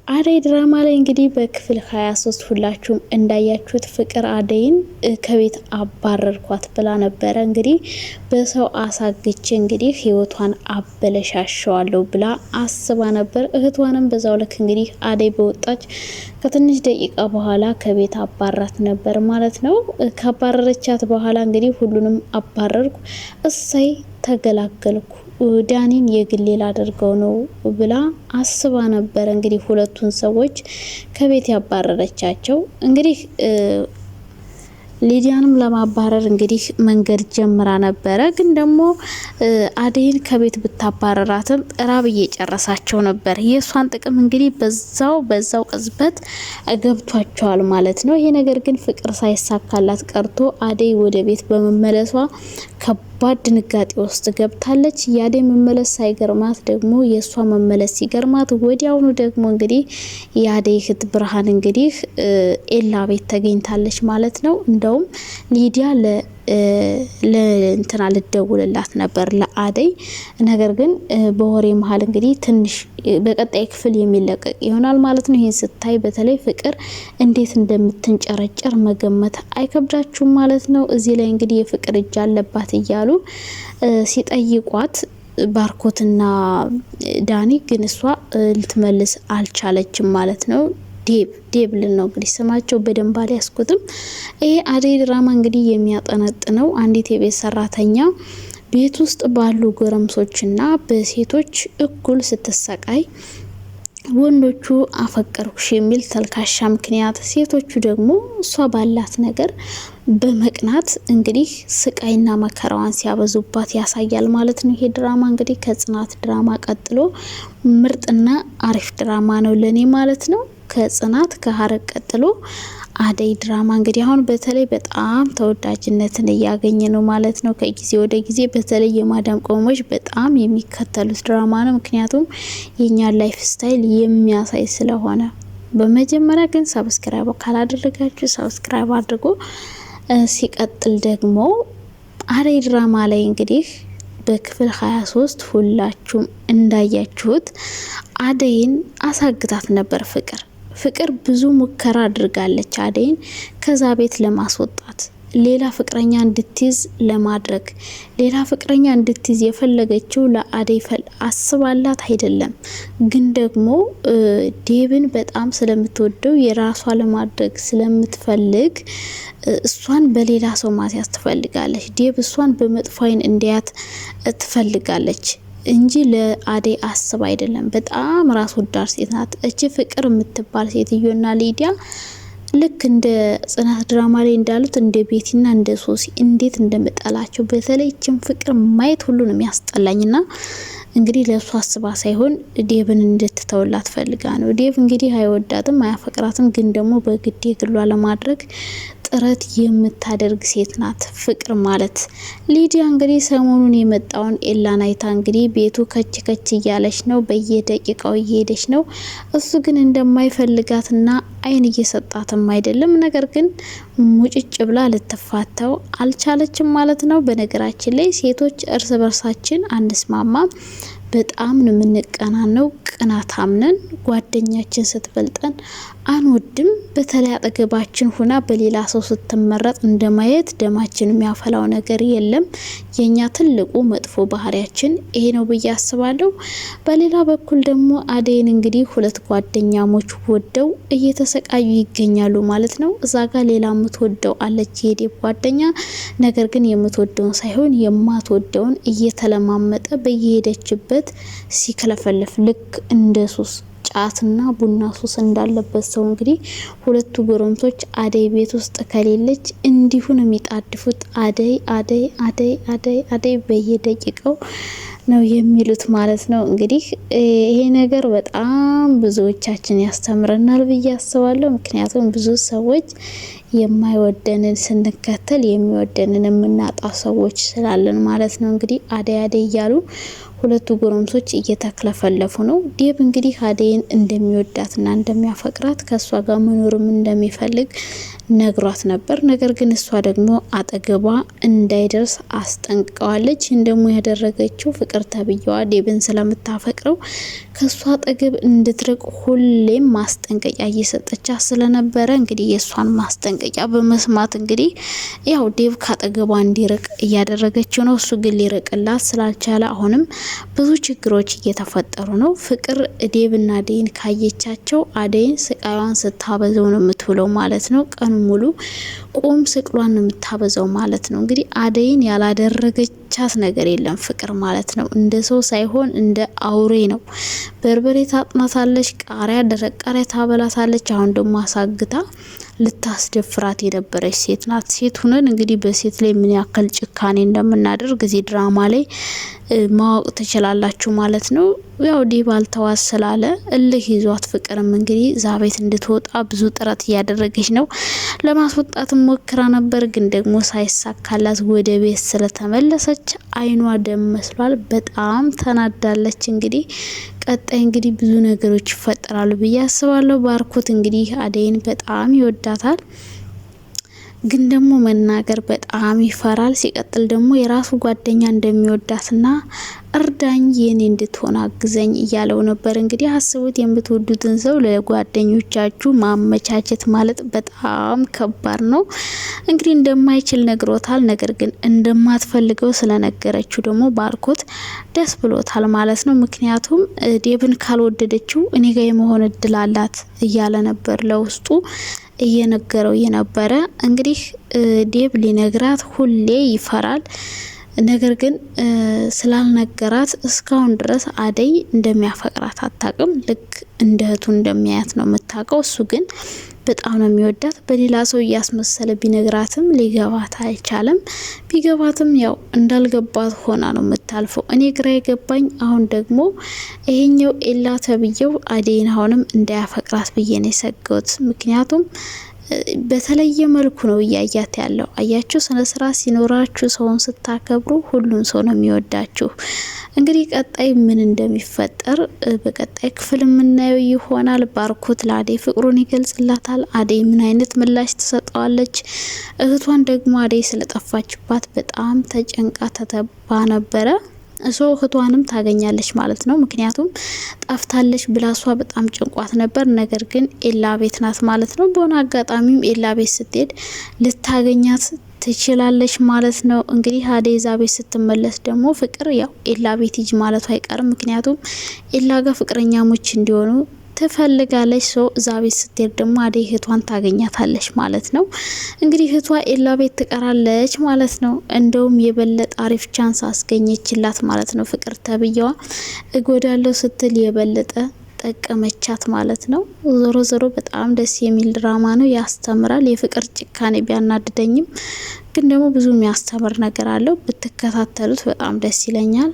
አደይ ድራማ ላይ እንግዲህ በክፍል 23 ሁላችሁም እንዳያችሁት ፍቅር አደይን ከቤት አባረርኳት ብላ ነበረ። እንግዲህ በሰው አሳግቼ እንግዲህ ህይወቷን አበለሻሸዋለሁ ብላ አስባ ነበር። እህቷንም በዛው ልክ እንግዲህ አደይ በወጣች ከትንሽ ደቂቃ በኋላ ከቤት አባራት ነበር ማለት ነው። ካባረረቻት በኋላ እንግዲህ ሁሉንም አባረርኩ፣ እሰይ ተገላገልኩ፣ ዳኒን የግሌ ላደርገው ነው ብላ አስባ ነበር። እንግዲህ ሁለቱን ሰዎች ከቤት ያባረረቻቸው እንግዲህ ሊዲያንም ለማባረር እንግዲህ መንገድ ጀምራ ነበረ። ግን ደግሞ አደይን ከቤት ብታባረራትም ራብ እየጨረሳቸው ነበር። የእሷን ጥቅም እንግዲህ በዛው ቅጽበት ገብቷቸዋል ማለት ነው። ይሄ ነገር ግን ፍቅር ሳይሳካላት ቀርቶ አደይ ወደ ቤት በመመለሷ ከባድ ድንጋጤ ውስጥ ገብታለች። የአደይ መመለስ ሳይገርማት ደግሞ የእሷ መመለስ ሲገርማት ወዲያውኑ ደግሞ እንግዲህ የአደይ እህት ብርሃን እንግዲህ ኤላ ቤት ተገኝታለች ማለት ነው። እንደውም ሊዲያ ለእንትና ልደውልላት ነበር ለአደይ። ነገር ግን በወሬ መሀል እንግዲህ ትንሽ በቀጣይ ክፍል የሚለቀቅ ይሆናል ማለት ነው። ይህን ስታይ በተለይ ፍቅር እንዴት እንደምትንጨረጨር መገመት አይከብዳችሁም ማለት ነው። እዚህ ላይ እንግዲህ የፍቅር እጅ አለባት እያሉ ሲጠይቋት ባርኮትና ዳኒ ግን እሷ ልትመልስ አልቻለችም ማለት ነው። ዴብ ልን ነው እንግዲህ ስማቸው በደንብ አልያዝኩትም። ይሄ አደይ ድራማ እንግዲህ የሚያጠነጥነው አንዲት የቤት ሰራተኛ ቤት ውስጥ ባሉ ጎረምሶችና በሴቶች እኩል ስትሰቃይ ወንዶቹ አፈቀርኩሽ የሚል ተልካሻ ምክንያት፣ ሴቶቹ ደግሞ እሷ ባላት ነገር በመቅናት እንግዲህ ስቃይና መከራዋን ሲያበዙባት ያሳያል ማለት ነው። ይሄ ድራማ እንግዲህ ከጽናት ድራማ ቀጥሎ ምርጥና አሪፍ ድራማ ነው ለኔ ማለት ነው። ከጽናት ከሀረግ ቀጥሎ አደይ ድራማ እንግዲህ አሁን በተለይ በጣም ተወዳጅነትን እያገኘ ነው ማለት ነው። ከጊዜ ወደ ጊዜ በተለይ የማዳም ቆሞች በጣም የሚከተሉት ድራማ ነው። ምክንያቱም የኛን ላይፍ ስታይል የሚያሳይ ስለሆነ። በመጀመሪያ ግን ሰብስክራይብ ካላደረጋችሁ ሰብስክራይብ አድርጎ ሲቀጥል ደግሞ አደይ ድራማ ላይ እንግዲህ በክፍል 23 ሁላችሁም እንዳያችሁት አደይን አሳግታት ነበር ፍቅር ብዙ ሙከራ አድርጋለች አደይን ከዛ ቤት ለማስወጣት፣ ሌላ ፍቅረኛ እንድትይዝ ለማድረግ። ሌላ ፍቅረኛ እንድትይዝ የፈለገችው ለአደይ አስባላት አይደለም፣ ግን ደግሞ ዴብን በጣም ስለምትወደው የራሷ ለማድረግ ስለምትፈልግ እሷን በሌላ ሰው ማስያዝ ትፈልጋለች። ዴብ እሷን በመጥፎ ዓይን እንዲያት ትፈልጋለች እንጂ ለአደይ አስብ አይደለም። በጣም ራስ ወዳድ ሴት ናት እቺ ፍቅር የምትባል ሴትዮና ሊዲያ ልክ እንደ ጽናት ድራማ ላይ እንዳሉት እንደ ቤቲና እንደ ሶሲ እንዴት እንደምጠላቸው በተለይ እቺን ፍቅር ማየት ሁሉንም ያስጠላኝና እንግዲህ ለሷ አስባ ሳይሆን ዴብን እንድትተውላት ፈልጋ ነው። ዴብ እንግዲህ አይወዳትም አያፈቅራትም፣ ግን ደግሞ በግድ የግሏ ለማድረግ ጥረት የምታደርግ ሴት ናት ፍቅር ማለት። ሊዲያ እንግዲህ ሰሞኑን የመጣውን ኤላን አይታ እንግዲህ ቤቱ ከች እያለች ነው፣ በየደቂቃው እየሄደች ነው። እሱ ግን እንደማይፈልጋትና አይን እየሰጣትም አይደለም። ነገር ግን ሙጭጭ ብላ ልትፋተው አልቻለችም ማለት ነው። በነገራችን ላይ ሴቶች እርስ በርሳችን አንስማማም፣ በጣም ነው የምንቀናነው፣ ቅናታም ነን። ጓደኛችን ስትበልጠን አንወድም። በተለይ አጠገባችን ሁና በሌላ ሰው ስትመረጥ እንደማየት ደማችን የሚያፈላው ነገር የለም። የኛ ትልቁ መጥፎ ባህሪያችን ይሄ ነው ብዬ አስባለሁ። በሌላ በኩል ደግሞ አደይን እንግዲህ ሁለት ጓደኛሞች ወደው እየተሰቃዩ ይገኛሉ ማለት ነው። እዛ ጋር ሌላ የምትወደው አለች የዴብ ጓደኛ። ነገር ግን የምትወደውን ሳይሆን የማትወደውን እየተለማመጠ በየሄደችበት ሲከለፈልፍ ልክ እንደ ሱስ ጫትና ቡና ሱስ እንዳለበት ሰው እንግዲህ ሁለቱ ጎረምሶች አደይ ቤት ውስጥ ከሌለች እንዲሁ ነው የሚጣድፉት። አደይ አደይ አደይ አደይ አደይ በየደቂቃው ነው የሚሉት ማለት ነው። እንግዲህ ይሄ ነገር በጣም ብዙዎቻችን ያስተምረናል ብዬ አስባለሁ። ምክንያቱም ብዙ ሰዎች የማይወደንን ስንከተል የሚወደንን የምናጣ ሰዎች ስላለን ማለት ነው። እንግዲህ አደይ አደይ እያሉ ሁለቱ ጎረምሶች እየተክለፈለፉ ነው። ዴብ እንግዲህ አደይን እንደሚወዳትና እንደሚያፈቅራት ከሷ ጋር መኖርም እንደሚፈልግ ነግሯት ነበር። ነገር ግን እሷ ደግሞ አጠገቧ እንዳይደርስ አስጠንቅቀዋለች። እንደሞ ያደረገችው ፍቅር ተብዬዋ ዴብን ስለምታፈቅረው ከሷ አጠገብ እንድትርቅ ሁሌም ማስጠንቀቂያ እየሰጠቻት ስለነበረ እንግዲህ የሷን ማስጠንቀቂያ በመስማት እንግዲህ ያው ዴብ ካጠገቧ እንዲርቅ እያደረገችው ነው። እሱ ግን ሊርቅላት ስላልቻለ አሁንም ብዙ ችግሮች እየተፈጠሩ ነው። ፍቅር ዴብና አደይን ካየቻቸው አደይን ስቃዩን ስታበዘው ነው የምትውለው ማለት ነው። ሙሉ ቁም ስቅሏን ነው የምታበዛው ማለት ነው። እንግዲህ አደይን ያላደረገቻት ነገር የለም ፍቅር ማለት ነው። እንደ ሰው ሳይሆን እንደ አውሬ ነው። በርበሬ ታጥናታለች፣ ቃሪያ ደረቅ ቃሪያ ታበላታለች። አሁን ደግሞ አሳግታ ልታስደፍራት የነበረች ሴት ናት። ሴት ሁነን እንግዲህ በሴት ላይ ምን ያክል ጭካኔ እንደምናደርግ እዚህ ድራማ ላይ ማወቅ ትችላላችሁ ማለት ነው። ያው ዴብ አልተዋት ስላለ እልህ ይዟት ፍቅርም እንግዲህ እዛ ቤት እንድትወጣ ብዙ ጥረት እያደረገች ነው። ለማስወጣትም ሞክራ ነበር፣ ግን ደግሞ ሳይሳካላት ወደ ቤት ስለተመለሰች አይኗ ደም መስሏል። በጣም ተናዳለች። እንግዲህ ቀጣይ እንግዲህ ብዙ ነገሮች ይፈጠራሉ ብዬ አስባለሁ። ባርኮት እንግዲህ አደይን በጣም ይወዳታል፣ ግን ደግሞ መናገር በጣም ይፈራል። ሲቀጥል ደግሞ የራሱ ጓደኛ እንደሚወዳትና እርዳኝ የኔ እንድትሆን አግዘኝ እያለው ነበር። እንግዲህ አስቡት፣ የምትወዱትን ሰው ለጓደኞቻችሁ ማመቻቸት ማለት በጣም ከባድ ነው። እንግዲህ እንደማይችል ነግሮታል። ነገር ግን እንደማትፈልገው ስለነገረችው ደግሞ ባርኮት ደስ ብሎታል ማለት ነው። ምክንያቱም ዴብን ካልወደደችው እኔ ጋር የመሆን እድል አላት እያለ ነበር ለውስጡ እየነገረው የነበረ። እንግዲህ ዴብ ሊነግራት ሁሌ ይፈራል። ነገር ግን ስላልነገራት እስካሁን ድረስ አደይ እንደሚያፈቅራት አታውቅም። ልክ እንደ እህቱ እንደሚያያት ነው የምታውቀው። እሱ ግን በጣም ነው የሚወዳት። በሌላ ሰው እያስመሰለ ቢነግራትም ሊገባት አልቻለም። ቢገባትም ያው እንዳልገባት ሆና ነው የምታልፈው። እኔ ግራ የገባኝ አሁን ደግሞ ይሄኛው ኤላ ተብዬው አደይን አሁንም እንዳያፈቅራት ብዬ ነው የሰገውት። ምክንያቱም በተለየ መልኩ ነው እያያት ያለው። አያችሁ፣ ስነ ስርዓት ሲኖራችሁ ሰውን ስታከብሩ ሁሉም ሰው ነው የሚወዳችሁ። እንግዲህ ቀጣይ ምን እንደሚፈጠር በቀጣይ ክፍል የምናየው ይሆናል። ባርኮት ለአደይ ፍቅሩን ይገልጽላታል። አደይ ምን አይነት ምላሽ ትሰጠዋለች? እህቷን ደግሞ አደይ ስለጠፋችባት በጣም ተጨንቃ ተተባ ነበረ። እህቷንም ታገኛለች ማለት ነው። ምክንያቱም ጠፍታለች ብላሷ በጣም ጭንቋት ነበር። ነገር ግን ኤላ ቤት ናት ማለት ነው። በሆነ አጋጣሚም ኤላ ቤት ስትሄድ ልታገኛት ትችላለች ማለት ነው። እንግዲህ አደይ ዛ ቤት ስትመለስ ደግሞ ፍቅር ያው ኤላ ቤት ሂጅ ማለቱ አይቀርም። ምክንያቱም ኤላ ጋር ፍቅረኛሞች እንዲሆኑ ትፈልጋለች። ሰው እዛ ቤት ስትሄድ ደግሞ አደይ እህቷን ታገኛታለች ማለት ነው። እንግዲህ እህቷ ኤላ ቤት ትቀራለች ማለት ነው። እንደውም የበለጠ አሪፍ ቻንስ አስገኘችላት ማለት ነው። ፍቅር ተብዬዋ እጎዳለሁ ስትል የበለጠ ጠቀመቻት ማለት ነው። ዞሮ ዞሮ በጣም ደስ የሚል ድራማ ነው፣ ያስተምራል። የፍቅር ጭካኔ ቢያናድደኝም ግን ደግሞ ብዙ የሚያስተምር ነገር አለው። ብትከታተሉት በጣም ደስ ይለኛል።